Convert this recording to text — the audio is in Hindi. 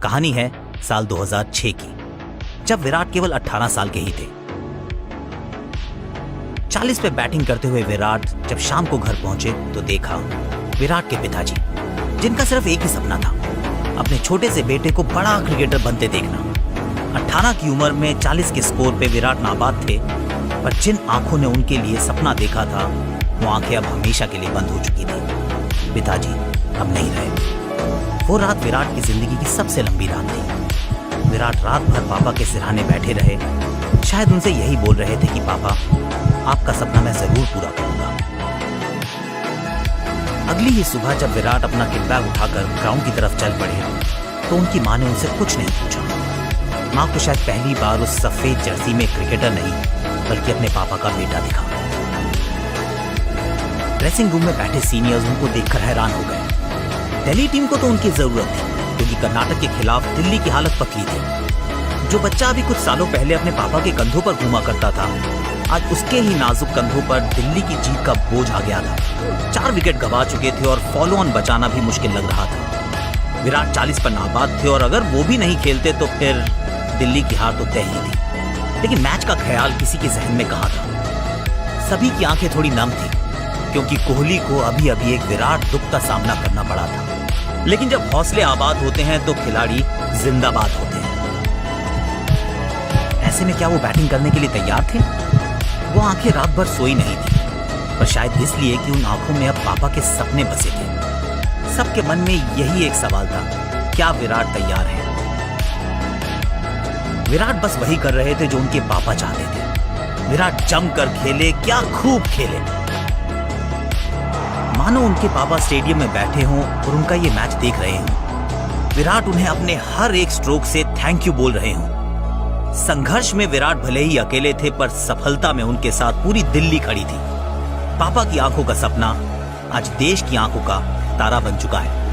कहानी है साल 2006 की, जब विराट केवल 18 साल के ही थे। 40 पे बैटिंग करते हुए विराट जब शाम को घर पहुंचे तो देखा विराट के पिताजी, जिनका सिर्फ एक ही सपना था, अपने छोटे से बेटे को बड़ा क्रिकेटर बनते देखना। 18 की उम्र में 40 के स्कोर पे विराट नाबाद थे, पर जिन आंखों ने उनके लिए सपना देखा था वो आंखें अब हमेशा के लिए बंद हो चुकी थी। पिताजी अब नहीं रहे। वो रात विराट की जिंदगी की सबसे लंबी रात थी। विराट रात भर पापा के सिरहाने बैठे रहे, शायद उनसे यही बोल रहे थे कि पापा, आपका सपना मैं जरूर पूरा करूंगा। अगली ही सुबह जब विराट अपना किट बैग उठाकर ग्राउंड की तरफ चल पड़े तो उनकी माँ ने उनसे कुछ नहीं पूछा। माँ को शायद पहली बार उस सफेद जर्सी में क्रिकेटर नहीं बल्कि अपने पापा का बेटा दिखा। ड्रेसिंग रूम में बैठे सीनियर्स उनको देखकर हैरान हो गए। दिल्ली टीम को तो उनकी जरूरत थी क्योंकि कर्नाटक के खिलाफ दिल्ली की हालत पतली थी। जो बच्चा अभी कुछ सालों पहले अपने पापा के कंधों पर घूमा करता था, आज उसके ही नाजुक कंधों पर दिल्ली की जीत का बोझ आ गया था। 4 विकेट गंवा चुके थे और फॉलो ऑन बचाना भी मुश्किल लग रहा था। विराट 40 पर नाबाद थे और अगर वो भी नहीं खेलते तो फिर दिल्ली की हार तो तय ही थी। लेकिन मैच का ख्याल किसी के जहन में कहाँ था। सभी की आंखें थोड़ी नम थी क्योंकि कोहली को अभी अभी एक विराट दुख का सामना करना पड़ा था। लेकिन जब हौसले आबाद होते हैं तो खिलाड़ी जिंदाबाद होते हैं। ऐसे में क्या वो बैटिंग करने के लिए तैयार थे? वो आंखें रात भर सोई नहीं थी, पर शायद इसलिए कि उन आंखों में अब पापा के सपने बसे थे। सबके मन में यही एक सवाल था, क्या विराट तैयार है? विराट बस वही कर रहे थे जो उनके पापा चाहते थे। विराट जमकर खेले, क्या खूब खेले। मानो उनके पापा स्टेडियम में बैठे हों और उनका ये मैच देख रहे हों। विराट उन्हें अपने हर एक स्ट्रोक से थैंक यू बोल रहे हों। संघर्ष में विराट भले ही अकेले थे, पर सफलता में उनके साथ पूरी दिल्ली खड़ी थी। पापा की आंखों का सपना आज देश की आंखों का तारा बन चुका है।